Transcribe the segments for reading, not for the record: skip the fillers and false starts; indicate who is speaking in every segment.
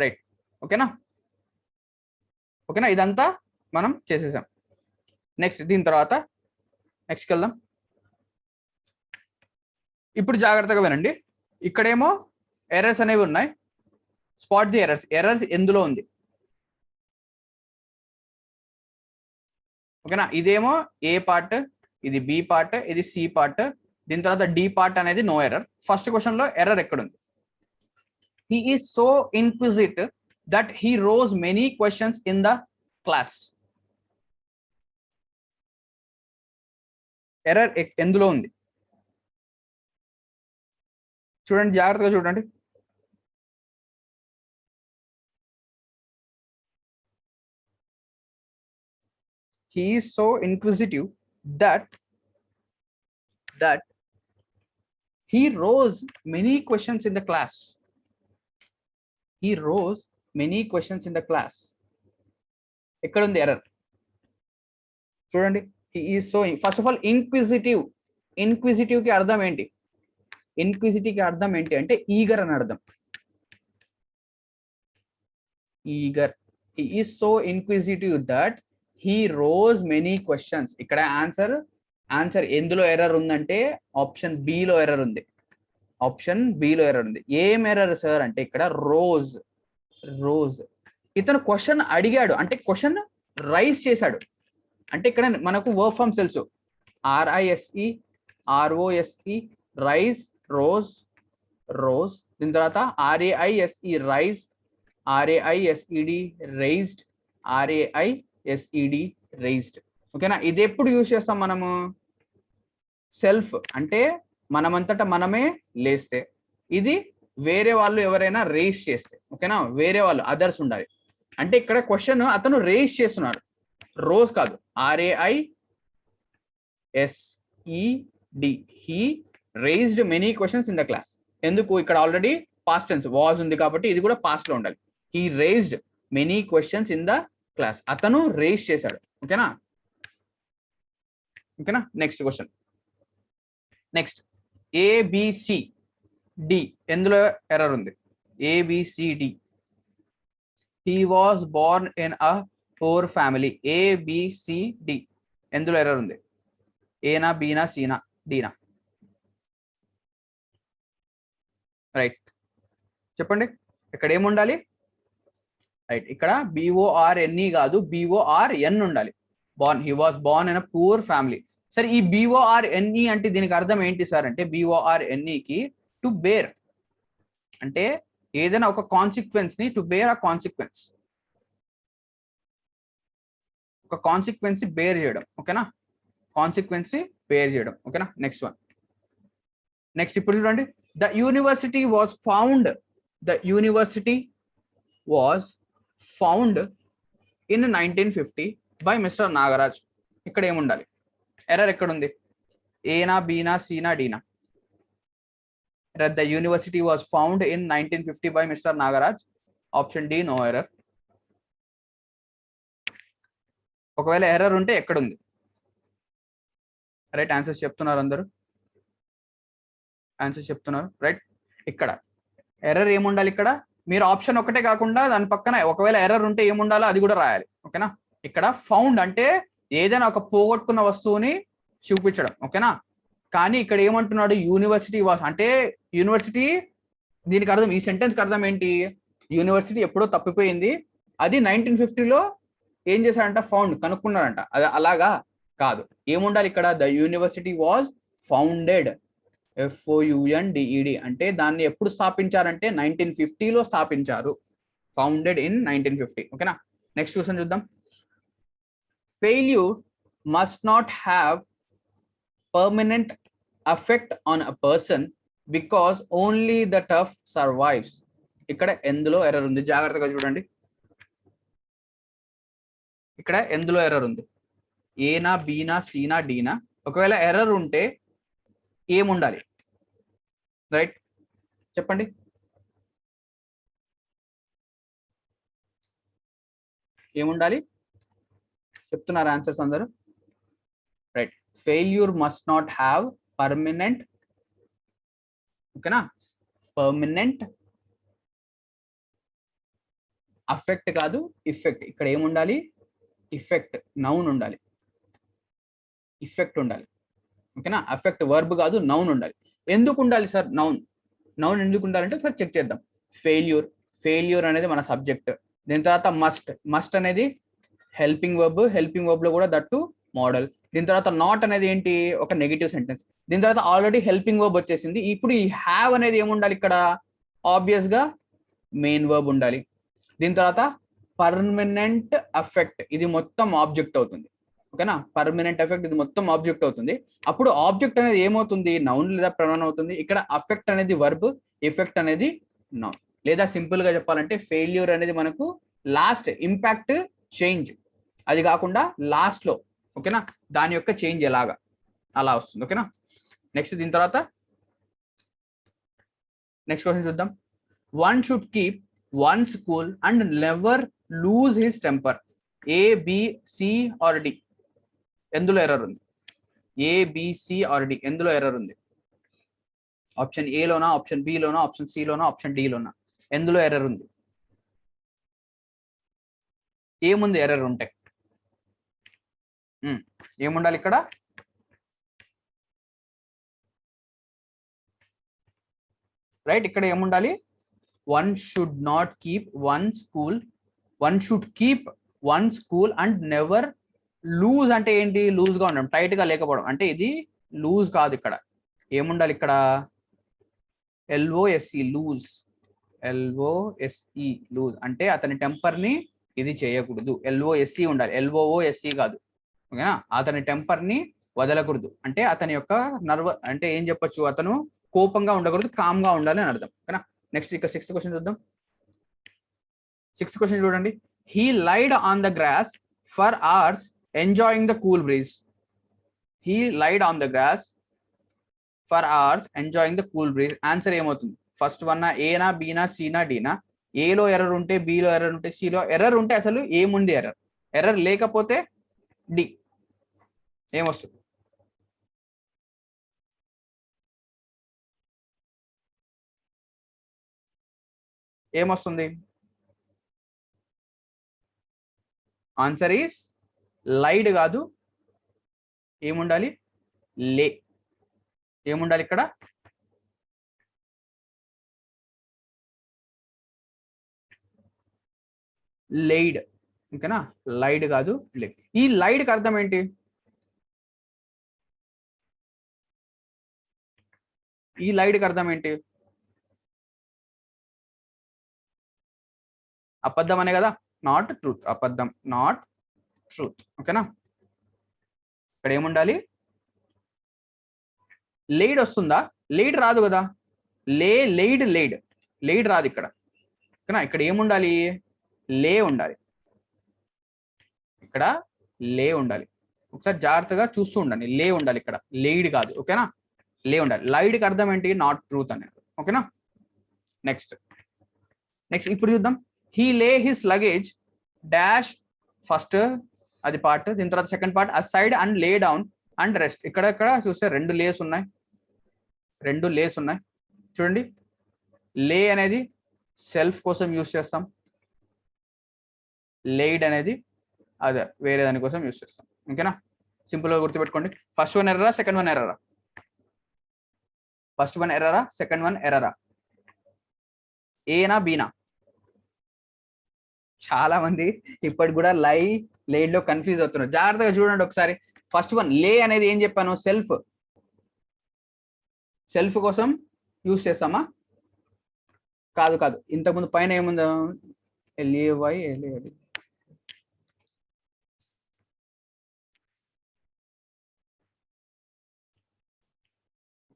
Speaker 1: Right. ఓకేనా, ఓకేనా, ఇదంతా మనం చేసేసాం. నెక్స్ట్ దీని తర్వాత నెక్స్ట్కి వెళ్దాం. ఇప్పుడు జాగ్రత్తగా వినండి, ఇక్కడేమో ఎర్రర్స్ అనేవి ఉన్నాయి. Spot the errors. ఎర్రర్స్ ఎందులో ఉంది? ఓకేనా, ఇదేమో ఏ పార్ట్, ఇది బి పార్ట్, ఇది సి పార్ట్, దీని తర్వాత డి పార్ట్ అనేది నో ఎర్రర్. ఫస్ట్ క్వశ్చన్ లో ఎర్రర్ ఎక్కడుంది? He is so inquisitive that he rose many questions in the class. Error ఎందులో ఉంది? చూడండి, జాగ్రత్తగా చూడండి. He is so inquisitive that he rose many questions in the class. He rose many questions in the class. ఎక్కడ ఉంది error? చూడండి, he is so, first of all inquisitive. Inquisitive కి అర్థం ఏంటి? ఇన్క్విజిటివ్ కి అర్థం ఏంటి అంటే ఈగర్ అని అర్థం. Eager. he is so inquisitive that he rose many questions. ఇక్కడ ఆన్సర్ ఎందులో ఎర్రర్ ఉందంటే ఆప్షన్ బి లో ఎర్రర్ ఉంది. ఆప్షన్ బి లో ఎర్రర్ ఉంది. ఏం ఎర్రర్ సార్ అంటే ఇక్కడ రోజ్. ఇతను క్వశ్చన్ అడిగాడు అంటే క్వశ్చన్ రైజ్ చేశాడు. అంటే ఇక్కడ మనకు వర్క్ ఫార్మ్స్ తెలుసు, RISE, ROSE, రైజ్, రోజ్. దీని తర్వాత RAISE, raise, RAISED, raised, RAISED, raised. ఓకేనా, ఇది ఎప్పుడు యూజ్ చేస్తాం మనము? సెల్ఫ్ అంటే మనమంతటా మనమే లేస్తే, ఇది వేరే వాళ్ళు ఎవరైనా రేస్ చేస్తే. ఓకేనా, వేరే వాళ్ళు అదర్స్ ఉండాలి. అంటే ఇక్కడ క్వశ్చన్ అతను రేస్ చేస్తున్నాడు, రోజ్ కాదు. RAISED, he raised many questions in the class. ఎందుకు? ఇక్కడ ఆల్రెడీ పాస్ట్ టెన్స్ వాజ్ ఉంది కాబట్టి ఇది కూడా పాస్ట్ లో ఉండాలి. He raised many questions in the class. అతను రేస్ చేశాడు. ఓకేనా, నెక్స్ట్ క్వశ్చన్. నెక్స్ట్ ABCD ఎందులో ఎర్రర్ ఉంది? ABCD. He was Born in a poor family. ABCD ఎందులో ఎర్రర్ ఉంది? ఏనా, బీనా, సీనా, డీనా? రైట్, చెప్పండి, ఇక్కడ ఏముండాలి? రైట్, ఇక్కడ BORNE కాదు, BORN ఉండాలి. Born. He was Born in a poor family. సరే, ఈ BORNE అంటే దీనికి అర్థం ఏంటి సార్ అంటే BORNE కి టు బేర్ అంటే ఏదైనా ఒక కాన్సిక్వెన్స్ ని, టు బేర్ అ కాన్సిక్వెన్స్, ఒక కాన్సిక్వెన్స్ బేర్ చేయడం. ఓకేనా, కాన్సిక్వెన్స్ బేర్ చేయడం. ఓకేనా, నెక్స్ట్ వన్. నెక్స్ట్ ఇప్పుడు చూడండి, the university was found in 1950 by mister Nagaraj. ఇక్కడ ఏముండాలి? ఎర్రర్ ఎక్కడుంది? ఏనా, బీనా, సీనా, డీనా? The university was found in 1950 by mister Nagaraj. Option D, no error. ఒకవేళ ఎర్రర్ ఉంటే ఎక్కడుంది? రైట్, ఆన్సర్స్ చెప్తున్నారు అందరూ, ఆన్సర్స్ చెప్తున్నారు. రైట్, ఇక్కడ ఎర్రర్ ఏముండాలి? ఇక్కడ మీరు ఆప్షన్ ఒకటే కాకుండా దాని పక్కన ఒకవేళ ఎర్రర్ ఉంటే ఏముండాలో అది కూడా రాయాలి. ఓకేనా, ఇక్కడ ఫౌండ్ అంటే ఏదైనా ఒక పోగొట్టుకున్న వస్తువుని చూపించడం. ఓకేనా, కానీ ఇక్కడ ఏమంటున్నాడు? యూనివర్సిటీ వాస్ అంటే యూనివర్సిటీ, దీనికి అర్థం, ఈ సెంటెన్స్కి అర్థం ఏంటి? యూనివర్సిటీ ఎప్పుడో తప్పిపోయింది, అది 1950లో ఏం చేశాడంట? ఫౌండ్, కనుక్కున్నాడంట. అది అలాగా కాదు. ఏముండాలి ఇక్కడ? The university was founded, FOUNDED అంటే దాన్ని ఎప్పుడు స్థాపించారంటే 1950లో స్థాపించారు. Founded in 1950. ఓకేనా, నెక్స్ట్ క్వశ్చన్ చూద్దాం. Failure must not have permanent effect on a person because only the tough survives. ఇక్కడ ఎందులో ఎర్రర్ ఉంది? జాగ్రత్తగా చూడండి, ఇక్కడ ఎందులో ఎర్రర్ ఉంది? ఏనా, బీనా, సీనా, డీనా? ఒకవేళ ఎర్రర్ ఉంటే ఏముండాలి? రైట్, చెప్పండి. ఏముండాలి చెప్తున్నారు ఆన్సర్స్ అందరూ? Right, failure must not have permanent. ఓకేనా, పర్మనెంట్ అఫెక్ట్ కాదు ఇఫెక్ట్. ఇక్కడ ఏముండాలి? ఇఫెక్ట్, నౌన్ ఉండాలి, ఇఫెక్ట్ ఉండాలి. ఓకేనా? అఫెక్ట్ వర్బ్ కాదు, నౌన్ ఉండాలి. ఎందుకు ఉండాలి సార్ నౌన్? నౌన్ ఎందుకు ఉండాలంటే ఒకసారి చెక్ చేద్దాం. ఫెయిల్యూర్, ఫెయిల్యూర్ అనేది మన సబ్జెక్ట్. దీని తర్వాత మస్ట్, మస్ట్ అనేది హెల్పింగ్ వర్బ్, హెల్పింగ్ వర్బ్ లో కూడా దట్టు మోడల్. దీని తర్వాత నాట్ అనేది ఏంటి? ఒక నెగిటివ్ సెంటెన్స్. దీని తర్వాత ఆల్రెడీ హెల్పింగ్ వర్బ్ వచ్చేసింది. ఇప్పుడు ఈ హ్యావ్ అనేది ఏముండాలి ఇక్కడ? ఆబ్వియస్ గా మెయిన్ వర్బ్ ఉండాలి. దీని తర్వాత పర్మనెంట్ అఫెక్ట్, ఇది మొత్తం ఆబ్జెక్ట్ అవుతుంది. ఓకేనా? పర్మనెంట్ ఎఫెక్ట్ ఇది మొత్తం ఆబ్జెక్ట్ అవుతుంది. అప్పుడు ఆబ్జెక్ట్ అనేది ఏమవుతుంది? నౌన్ లేదా ప్రొనౌన్ అవుతుంది. ఇక్కడ అఫెక్ట్ అనేది వర్బ్, ఎఫెక్ట్ అనేది నౌన్. లేదా సింపుల్ గా చెప్పాలంటే ఫెయిల్యూర్ అనేది మనకు లాస్ట్ ఇంపాక్ట్ చేంజ్, అది కాకుండా లాస్ట్ లో. ఓకేనా? దాని యొక్క చేంజ్ ఎలాగా అలా వస్తుంది. ఓకేనా? నెక్స్ట్ దీని తర్వాత నెక్స్ట్ క్వశ్చన్ చూద్దాం. One should keep one cool and never lose his temper. A, B, C or D? ఎందులో ఎర్రర్ ఉంది? A, B, C or D ఎందులో ఎర్రర్ ఉంది? ఆప్షన్ ఏ లోనా, ఆప్షన్ బి లోనా, ఆప్షన్ సి లోనా, ఆప్షన్ డి లోనా? ఎందులో ఎర్రర్ ఉంది? ఏముంది ఎర్రర్ ఉంటే? ఏముండాలి ఇక్కడ? రైట్, ఇక్కడ ఏముండాలి? One should not keep one school, one should keep one school and never loose. అంటే ఏంటి? లూజ్ గా ఉండడం, టైట్ గా లేకపోవడం. అంటే ఇది లూజ్ కాదు. ఇక్కడ ఏముండాలి? ఇక్కడ ఎల్ఓఎస్ఈ, లూజ్. ఎల్ఓఎస్ఈ, లూజ్ అంటే అతని టెంపర్ ని ఇది చేయకూడదు. ఎల్ఓఎస్ఈ ఉండాలి, ఎల్ఓఓఎస్ఈ కాదు. ఓకేనా? అతని టెంపర్ ని వదలకూడదు అంటే అతని యొక్క నర్వ్ అంటే ఏం చెప్పొచ్చు? అతను కోపంగా ఉండకూడదు, కామ్ గా ఉండాలి అని అర్థం. ఓకేనా? నెక్స్ట్ ఇక సిక్స్త్ క్వశ్చన్ చూద్దాం. సిక్స్త్ క్వశ్చన్ చూడండి. He lied on the grass for hours enjoying the cool breeze. He lied on the grass for hours enjoying the cool breeze. Answer ఏమవుతుంది? ఫస్ట్ వన్ ఏనా, బీనా, సీనా, డీనా? ఏలో ఎర్రర్ ఉంటే, below error ఉంటే, సిలో ఎర్రర్ ఉంటే అసలు ఏముంది ఎర్రర్? ఎర్రర్ లేకపోతే డి ఏమొస్తుంది? ఏమొస్తుంది? ఆన్సర్ ఈస్ లైడ్ కాదు, ఏముండాలి? లే. ఏముండాలి ఇక్కడ? లైడ్. ఓకేనా? లైడ్ కాదు, లైడ్. ఈ లైడ్కి అర్థం ఏంటి? ఈ లైడ్కి అర్థం ఏంటి? అబద్ధం అనే కదా, నాట్ ట్రూత్. అబద్ధం, నాట్ ట్రూత్. ఓకేనా? ఇక్కడ ఏముండాలి? లేడ్ వస్తుందా? లేడ్ రాదు కదా. లేడ్, లేడ్ రాదు ఇక్కడ. ఓకేనా? ఇక్కడ ఏముండాలి? లే ఉండాలి. ఇక్కడ లే ఉండాలి. ఒకసారి జాగ్రత్తగా చూస్తూ ఉండండి. లే ఉండాలి ఇక్కడ, లేడ్ కాదు. ఓకేనా? లే ఉండాలి. లైడ్కి అర్థం ఏంటి? నాట్ ట్రూత్ అనేది. ఓకేనా? నెక్స్ట్ ఇప్పుడు చూద్దాం. హీ లే హిస్ లగేజ్ డాష్. ఫస్ట్ అది పార్ట్. దీని తర్వాత second part aside and lay down and rest. ఇక్కడ చూస్తే రెండు లేస్ ఉన్నాయి, చూడండి. లే అనేది సెల్ఫ్ కోసం యూస్ చేస్తాం, లేడ్ అనేది అదే వేరే దానికోసం యూస్ చేస్తాం. ఓకేనా? సింపుల్ గా గుర్తుపెట్టుకోండి. ఫస్ట్ వన్ ఎర్రరా, సెకండ్ వన్ ఎర్రరా? ఫస్ట్ వన్ ఎర్రరా, సెకండ్ వన్ ఎర్రరా? ఏనా, బీనా? చాలా మంది ఇప్పటికి కూడా లేడ్ లో కన్ఫ్యూజ్ అవుతున్నారు. జాగ్రత్తగా చూడండి ఒకసారి. ఫస్ట్ వన్ లే అనేది ఏం చెప్పాను? సెల్ఫ్ కోసం యూస్ చేస్తామా? కాదు. ఇంతకుముందు పైన ఏముందో? ఎల్ఏవై,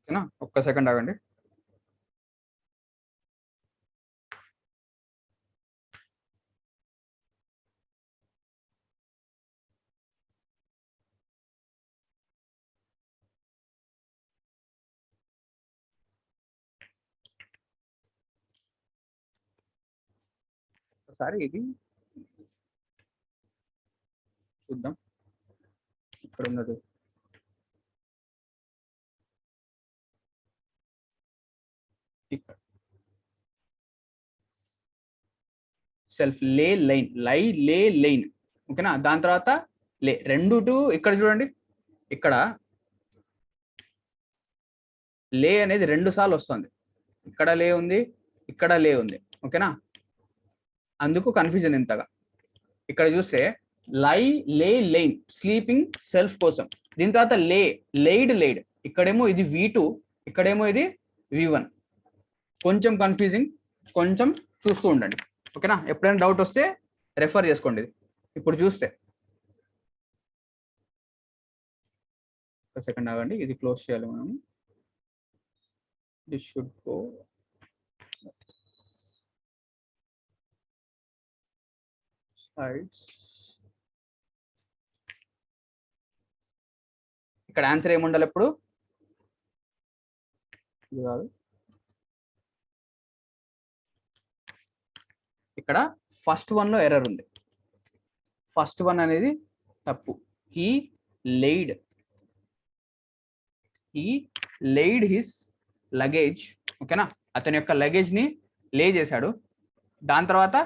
Speaker 1: ఓకేనా? ఒక్క సెకండ్ ఆగండి. ఒకసారి ఇది చూద్దాం. ఇక్కడ ఉన్నది ఇక్కడ సెల్ఫ్ లే లైన్, లై లే లైన్, ఓకేనా. దాని తర్వాత లే, రెండు టు ఇక్కడ చూడండి, ఇక్కడ లే అనేది 2 సార్లు వస్తుంది. ఇక్కడ లే ఉంది, ఇక్కడ లే ఉంది, ఓకేనా. అందుకు కన్ఫ్యూజన్ ఇంతగా. ఇక్కడ చూస్తే లై లే లైన్ స్లీపింగ్ సెల్ఫ్ కోసం. దీని తర్వాత లే లైడ్ లైడ్, ఇక్కడేమో ఇది V2, ఇక్కడేమో ఇది V1. కొంచెం కన్ఫ్యూజింగ్, కొంచెం చూస్తూ ఉండండి, ఓకేనా. ఎప్పుడైనా డౌట్ వస్తే రెఫర్ చేసుకోండి. ఇప్పుడు చూస్తే ఒక సెకండ్ ఆగండి, ఇది క్లోజ్ చేయాలి మనం. This should go. ఇక్కడ ఆన్సర్ ఏముండాలి ఎప్పుడు? ఇది కాదు, ఇక్కడ ఫస్ట్ వన్ లో ఎర్రర్ ఉంది. ఫస్ట్ వన్ అనేది తప్పు. హీ లెయిడ్ హిస్ లగేజ్, ఓకేనా. అతని యొక్క లగేజ్ ని లే చేశాడు. దాని తర్వాత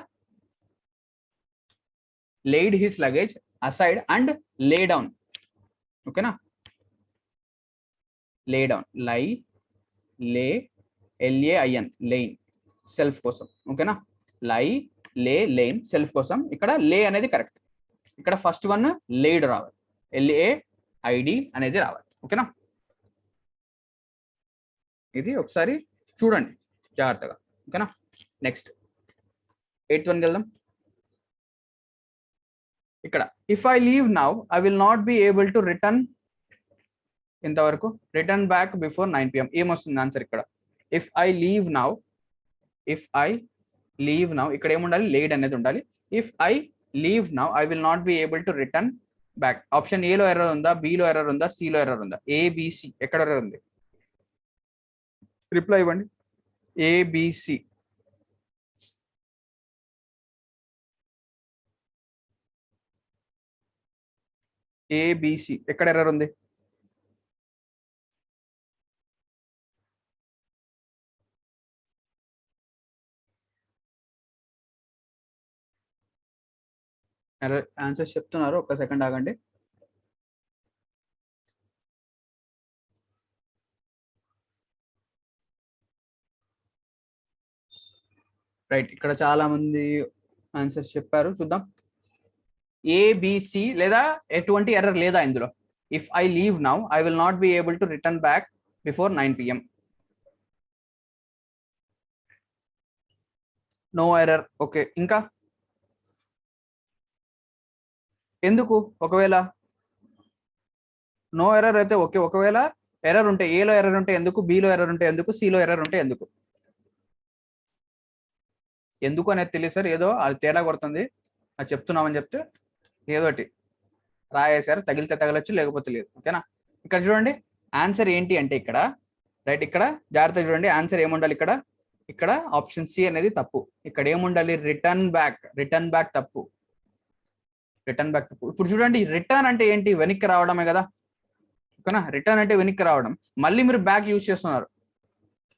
Speaker 1: laid his luggage aside and lay down, ఓకేనా. lay down, లై లే LAIN లైన్ సెల్ఫ్ కోసం, ఓకేనా. లై లే లైన్ సెల్ఫ్ కోసం. ఇక్కడ లే అనేది కరెక్ట్. ఇక్కడ ఫస్ట్ వన్ లేడ్ రావాలి, LAID అనేది రావాలి, ఓకేనా. ఇది ఒకసారి చూడండి జాగ్రత్తగా, ఓకేనా. నెక్స్ట్ 8th వన్కి వెళ్దాం. ఇక్కడ if I leave now I will not be able to return, ఇంతవరకు రిటర్న్ బ్యాక్ బిఫోర్ 9 PM. ఏమొస్తుంది ఆన్సర్ ఇక్కడ? ఇఫ్ ఐ లీవ్ నౌ, ఇక్కడ ఏముండాలి? లేడ్ అనేది ఉండాలి. If I leave now I will not be able to return back. Option ఏలో error ఉందా, below error ఉందా, సిలో ఎర్రర్ ఉందా? ABC ఎక్కడ ఎర్రర్ ఉంది? రిప్లై ఇవ్వండి. ABC. ABC ఎక్కడ ఎర్రర్ ఉంది? ఆన్సర్ చెప్తున్నారు, ఒక్క సెకండ్ ఆగండి. రైట్, ఇక్కడ చాలా మంది ఆన్సర్స్ చెప్పారు, చూద్దాం. ABC లేదా ఎటువంటి ఎర్రర్ లేదా ఇందులో? If I leave now I will not be able to return back before 9 PM. No error, okay. ఇంకా ఎందుకు? ఒకవేళ నో ఎర్రర్ అయితే ఓకే. ఒకవేళ ఎర్రర్ ఉంటే, ఏలో ఎర్రర్ ఉంటే ఎందుకు, బిలో ఎర్రర్ ఉంటే ఎందుకు, సిలో ఎర్రర్ ఉంటే ఎందుకు? ఎందుకు అనేది తెలియదు సార్, ఏదో అది తేడా కొడుతుంది, అది చెప్తున్నామని చెప్తే ఏదోటి రాయేసారు, తగిలితే తగలచ్చు, లేకపోతే లేదు, ఓకేనా. ఇక్కడ చూడండి ఆన్సర్ ఏంటి అంటే ఇక్కడ రైట్, ఇక్కడ జాగ్రత్తగా చూడండి ఆన్సర్ ఏముండాలి ఇక్కడ. ఇక్కడ ఆప్షన్ సి అనేది తప్పు. ఇక్కడ ఏముండాలి? రిటర్న్ బ్యాక్ తప్పు. ఇప్పుడు చూడండి, రిటర్న్ అంటే ఏంటి? వెనక్కి రావడమే కదా, ఓకేనా. రిటర్న్ అంటే వెనక్కి రావడం. మళ్ళీ మీరు బ్యాక్ యూజ్ చేస్తున్నారు,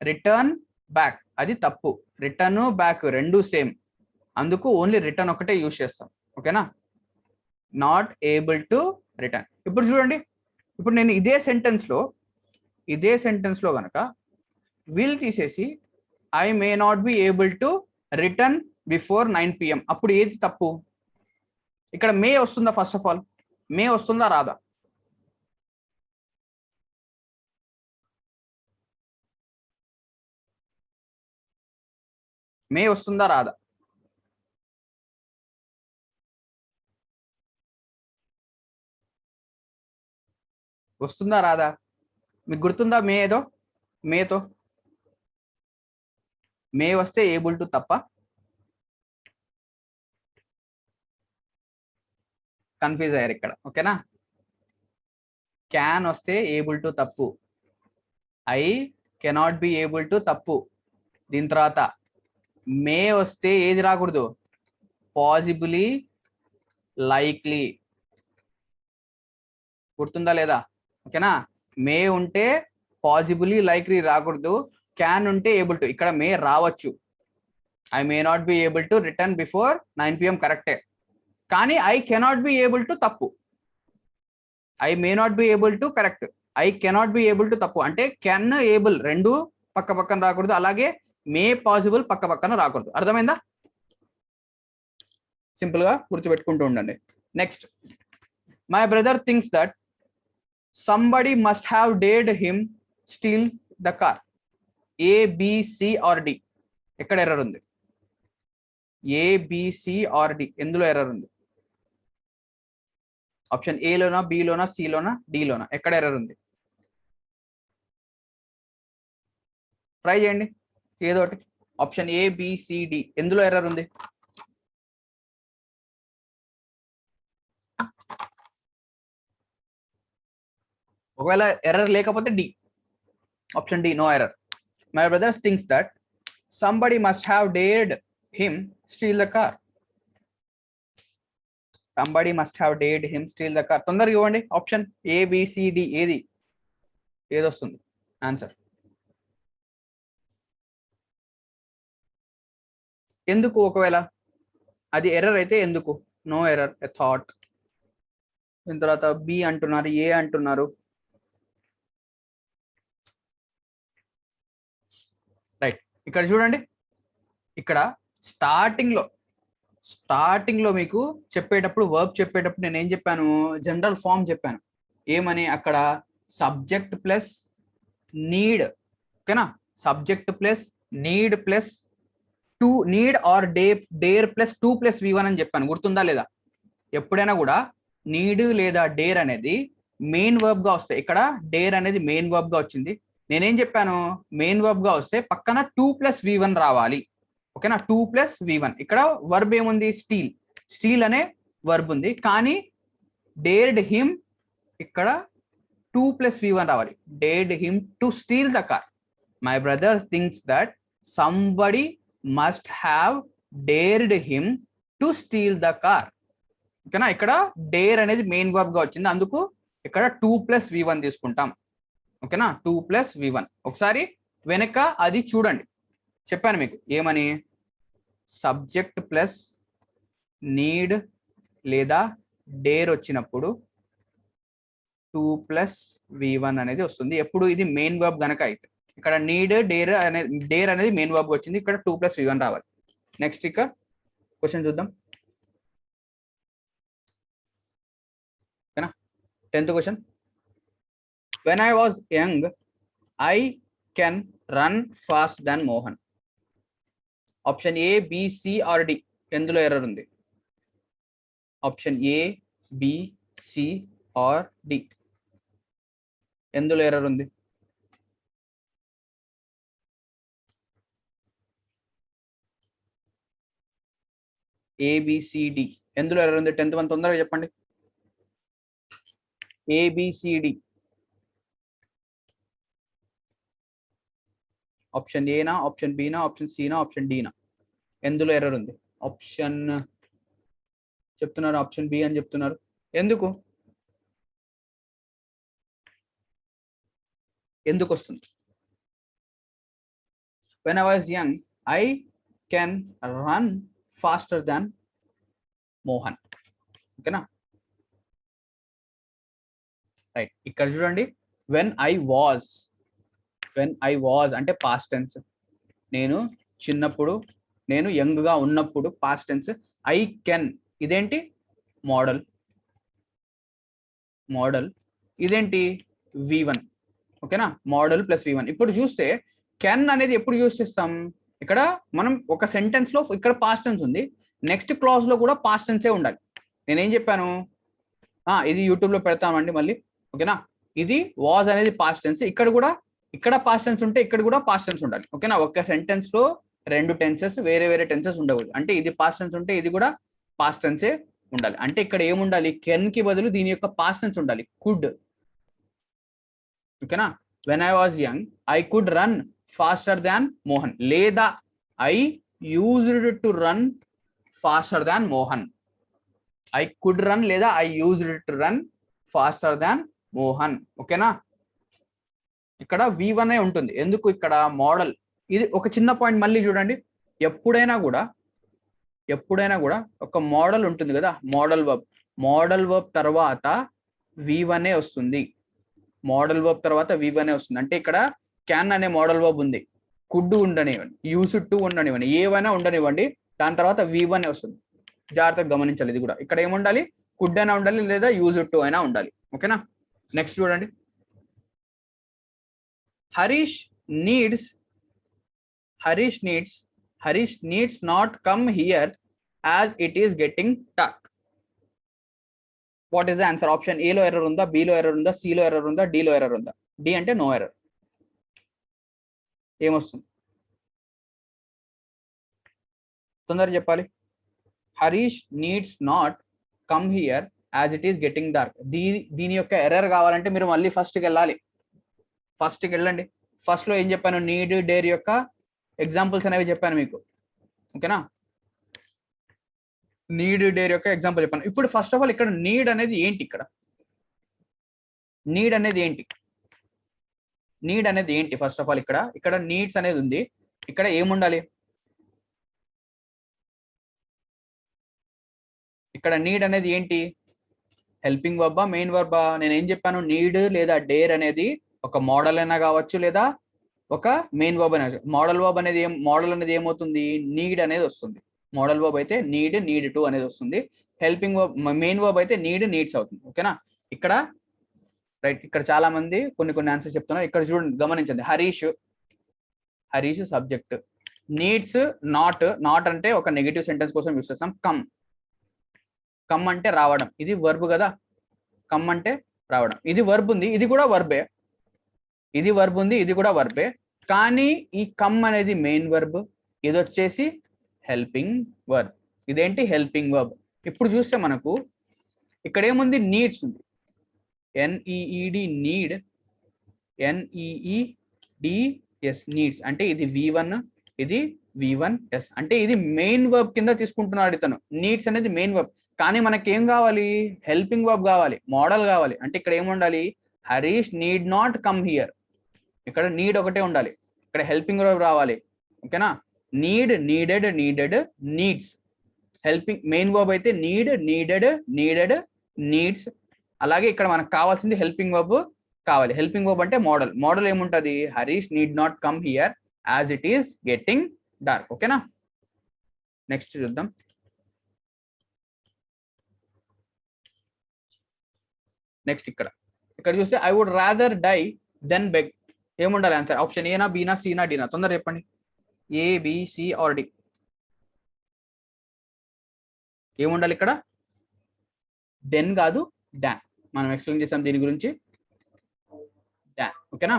Speaker 1: రిటర్న్ బ్యాక్, అది తప్పు. రిటర్న్ బ్యాక్ రెండు సేమ్, అందుకు ఓన్లీ రిటర్న్ ఒకటే యూజ్ చేస్తాం, ఓకేనా. Not able to return. ఇప్పుడు చూడండి, ఇప్పుడు నేను ఇదే సెంటెన్స్ లో కనుక విల్ తీసేసి I may not be able to return before 9 PM, అప్పుడు ఏది తప్పు? ఇక్కడ మే వస్తుందా? ఫస్ట్ ఆఫ్ ఆల్ మే వస్తుందా రాదా? మే వస్తుందా రాదా? వస్తుందా రాదా? మీకు గుర్తుందా మే ఏదో? మేతో మే వస్తే ఏబుల్ టు తప్ప. కన్ఫ్యూజ్ అయ్యారు ఇక్కడ, ఓకేనా. క్యాన్ వస్తే ఏబుల్ టు తప్పు, I cannot be able to తప్పు. దీని తర్వాత మే వస్తే ఏది రాకూడదు? Possibly, likely. గుర్తుందా లేదా? ఓకేనా. మే ఉంటే పాసిబులీ, లైక్లీ రాకూడదు. క్యాన్ ఉంటే ఏబుల్ టు. ఇక్కడ మే రావచ్చు, I may not be able to return before 9 PM కరెక్టే, కానీ I cannot be able to తప్పు. I may not be able to correct, I cannot be able to తప్పు. అంటే can able రెండు పక్క పక్కన రాకూడదు, అలాగే మే పాసిబుల్ పక్క పక్కన రాకూడదు. అర్థమైందా? సింపుల్ గా గుర్తుపెట్టుకుంటూ ఉండండి. Next, my brother thinks that somebody must have dared him steal the car. A, B, C or D. ఎక్కడ ఎర్రర్ ఉంది? A, B, C or D, ఎందులో ఎర్రర్ ఉంది? ఆప్షన్ ఏ లోనా, బి లోనా, సి లోనా, డి లోనా? ఎక్కడ ఎర్రర్ ఉంది? ట్రై చేయండి ఏదో ఒకటి. Option A, B, C, D, ఎందులో ఎర్రర్ ఉంది? ఒకవేళ ఎర్రర్ లేకపోతే D, option D, no error. My brothers thinks that somebody must have dared him steal the car. Somebody must have dared him steal the car. తొందరగా ఇవ్వండి option A, B, C, D, ఏదొస్తుంది answer? ఎందుకు? ఒకవేళ అది error అయితే ఎందుకు? No error, a thought. దీని తర్వాత బి అంటున్నారు, ఏ అంటున్నారు. రైట్, ఇక్కడ చూడండి. ఇక్కడ స్టార్టింగ్ లో మీకు చెప్పేటప్పుడు, వర్బ్ చెప్పేటప్పుడు నేను ఏం చెప్పాను? జనరల్ ఫామ్ చెప్పాను. ఏమని? అక్కడ సబ్జెక్ట్ ప్లస్ నీడ్, ఓకేనా? Subject plus need plus to, need or dare plus 2+V1 అని చెప్పాను. గుర్తుందా లేదా? ఎప్పుడైనా కూడా నీడ్ లేదా డేర్ అనేది మెయిన్ వర్బ్ గా వస్తాయి. ఇక్కడ డేర్ అనేది మెయిన్ వర్బ్ గా వచ్చింది. నేనేం చెప్పాను? మెయిన్ వర్బ్ గా వస్తే పక్కన 2+V1 రావాలి, ఓకేనా? 2+V1. ఇక్కడ వర్బ్ ఏముంది? స్టీల్. స్టీల్ అనే వర్బ్ ఉంది, కానీ డేర్డ్ హిమ్ ఇక్కడ 2+V1 రావాలి. Dared him to steal the car. My brother thinks that somebody must have dared him to steal the car. ఓకేనా? ఇక్కడ డేర్ అనేది మెయిన్ వర్బ్ గా వచ్చింది, అందుకు ఇక్కడ 2+V1 తీసుకుంటాం. ఓకేనా? 2+V1. ఒకసారి వెనక అది చూడండి. చెప్పాను మీకు ఏమని? సబ్జెక్ట్ ప్లస్ నీడ్ లేదా డేర్ వచ్చినప్పుడు 2+V1 అనేది వస్తుంది. ఎప్పుడు? ఇది మెయిన్ వర్బ్ గనక అయితే. ఇక్కడ నీడ్, డేర్ అనేది మెయిన్ వర్బ్ వచ్చింది, ఇక్కడ 2+V1 రావాలి. నెక్స్ట్ ఇక క్వశ్చన్ చూద్దాం. ఓకేనా? 10th question. When I was young, I can run fast than Mohan. Option A, B, C or D, ఎందులో ఎర్రర్ ఉంది? Option A, B, C or D, ఎందులో ఎర్రర్ ఉంది? ABCD, ఎందులో ఎర్రర్ ఉంది? 10th వన్ తొందరగా చెప్పండి. ABCD. ఆప్షన్ ఏనా, option బినా, ఆప్షన్ సినా, ఆప్షన్ డినా? ఎందులో ఎర్రర్ ఉంది? ఆప్షన్ చెప్తున్నారు, ఆప్షన్ బి అని చెప్తున్నారు. ఎందుకు? ఎందుకు వస్తుంది? When I was young, I can run faster than Mohan. ఓకేనా? రైట్, ఇక్కడ చూడండి. when I was అంటే పాస్ట్ టెన్స్. నేను చిన్నప్పుడు, నేను యంగ్ గా ఉన్నప్పుడు పాస్ట్ టెన్స్. ఐ కెన్, ఇదేంటి? మోడల్. ఇదేంటి? V1. ఓకేనా? Model plus V1. ఇప్పుడు చూస్తే కెన్ అనేది ఎప్పుడు యూజ్ చేస్తాం? ఇక్కడ మనం ఒక సెంటెన్స్ లో ఇక్కడ పాస్ట్ టెన్స్ ఉంది, నెక్స్ట్ క్లాజ్ లో కూడా పాస్ట్ టెన్సే ఉండాలి. నేనేం చెప్పాను? ఇది యూట్యూబ్ లో పెడతామండి మళ్ళీ, ఓకేనా? ఇది వాజ్ అనేది పాస్ట్ టెన్స్, ఇక్కడ పాస్ట్ టెన్స్ ఉంటే ఇక్కడ కూడా పాస్ట్ టెన్స్ ఉండాలి. ఓకేనా? ఒక సెంటెన్స్ లో 2 టెన్సెస్, వేరే టెన్సెస్ ఉండకూడదు. అంటే ఇది పాస్ట్ టెన్స్ ఉంటే ఇది కూడా పాస్ట్ టెన్సే ఉండాలి. అంటే ఇక్కడ ఏముండాలి? కెన్ కి బదులు దీని యొక్క పాస్ట్ టెన్స్ ఉండాలి, కుడ్. ఓకేనా? When I was young I could run faster than Mohan, లేదా I used to run faster than Mohan. I could run లేదా I used to run faster than Mohan. ఓకేనా? ఇక్కడ V1 ఉంటుంది. ఎందుకు? ఇక్కడ మోడల్. ఇది ఒక చిన్న పాయింట్ మళ్ళీ చూడండి. ఎప్పుడైనా కూడా ఒక మోడల్ ఉంటుంది కదా, మోడల్ వర్బ్ తర్వాత V1 వస్తుంది. మోడల్ వర్బ్ తర్వాత V1 వస్తుంది. అంటే ఇక్కడ క్యాన్ అనే మోడల్ వర్బ్ ఉంది, కుడ్ ఉండనివ్వండి, యూస్ టు ఉండనివ్వండి, ఏవైనా ఉండనివ్వండి, దాని తర్వాత V1 వస్తుంది. జాగ్రత్తగా గమనించాలి. ఇది కూడా ఇక్కడ ఏముండాలి, కుడ్ అయినా ఉండాలి లేదా యూజ్ టు అయినా ఉండాలి. ఓకేనా. నెక్స్ట్ చూడండి, Harish needs not come here as it is getting talk. What is the answer? Option ఏలో ఎర్రర్ ఉందా, బిలో ఎర్రర్ ఉందా, సిలో ఎర్రర్ ఉందా, డిలో ఎర్రర్ ఉందా? డి అంటే నో ఎర్రర్. ఏమొస్తుంది తొందరగా చెప్పాలి. Harish needs not come here as it is getting dark. దీని యొక్క ఎర్రర్ కావాలంటే మీరు మళ్ళీ ఫస్ట్కి వెళ్ళాలి. ఫస్ట్కి వెళ్ళండి. ఫస్ట్ లో ఏం చెప్పాను, నీడ్, డేర్ యొక్క ఎగ్జాంపుల్స్ అనేవి చెప్పాను మీకు. ఓకేనా, నీడ్, డేర్ యొక్క ఎగ్జాంపుల్ చెప్పాను. ఇప్పుడు ఫస్ట్ ఆఫ్ ఆల్ ఇక్కడ నీడ్ అనేది ఏంటి? నీడ్ అనేది ఏంటి? ఫస్ట్ ఆఫ్ ఆల్ ఇక్కడ నీడ్స్ అనేది ఉంది. ఇక్కడ ఏముండాలి? ఇక్కడ నీడ్ అనేది ఏంటి? Helping Warba, main Warba? నేను ఏం చెప్పాను, నీడ్ లేదా డేర్ అనేది ఒక మోడల్ అయినా కావచ్చు లేదా ఒక మెయిన్ వర్బ్ అనేది. మోడల్ అనేది ఏమవుతుంది, నీడ్ అనేది వస్తుంది. మోడల్ వర్బ్ అయితే నీడ్ టు అనేది వస్తుంది. హెల్పింగ్ వర్బ్, మెయిన్ వర్బ్ అయితే నీడ్స్ అవుతుంది. ఓకేనా. ఇక్కడ రైట్, ఇక్కడ చాలా మంది కొన్ని ఆన్సర్స్ చెప్తున్నారు. ఇక్కడ చూడండి, గమనించండి. హరీష్ సబ్జెక్ట్, నీడ్స్ నాట్ అంటే ఒక నెగటివ్ సెంటెన్స్ కోసం యూస్ చేస్తాం. కమ్ అంటే రావడం, ఇది వర్బ్ కదా. కమ్ అంటే రావడం, ఇది వర్బ్ ఉంది, ఇది కూడా వర్బే. ఇది వర్బ్ ఉంది, ఇది కూడా వర్బే. కానీ ఈ కమ్ అనేది మెయిన్ వర్బ్, ఇది వచ్చేసి హెల్పింగ్ వర్బ్. ఇదేంటి? Helping verb. ఇప్పుడు చూస్తే మనకు ఇక్కడ ఏముంది, నీడ్స్ ఉంది. NEED need, NEEDS needs. అంటే ఇది V1, ఇది V1S. అంటే ఇది మెయిన్ వర్బ్ కింద తీసుకుంటున్నాడు ఇతను. నీడ్స్ అనేది మెయిన్ వర్బ్. కానీ మనకి ఏం కావాలి, హెల్పింగ్ వర్బ్ కావాలి, మోడల్ కావాలి. అంటే ఇక్కడ ఏముండాలి, Harish need not come here. ఇక్కడ నీడ్ ఒకటే ఉండాలి, ఇక్కడ హెల్పింగ్ వర్బ్ రావాలి. ఓకేనా. Needed needs. Helping main verb అయితే నీడెడ్ నీడ్స్. అలాగే ఇక్కడ మనకు కావాల్సింది హెల్పింగ్ వర్బ్ కావాలి. హెల్పింగ్ వర్బ్ అంటే మోడల్ ఏముంటది, Harish need not come here as it is getting dark. ఓకేనా. నెక్స్ట్ చూద్దాం. నెక్స్ట్ ఇక్కడ చూస్తే I would rather die than beg. ఏముండాలి ఆన్సర్? ఆప్షన్ ఏనా, బీనా, సీనా, డీనా? తొందర చెప్పండి. ఏ, బి, సి ఆర్ డి? ఏముండాలి ఇక్కడ? దెన్ కాదు, దాన్. మనం ఎక్స్ప్లెయిన్ చేసాం దీని గురించి. దాన్. ఓకేనా.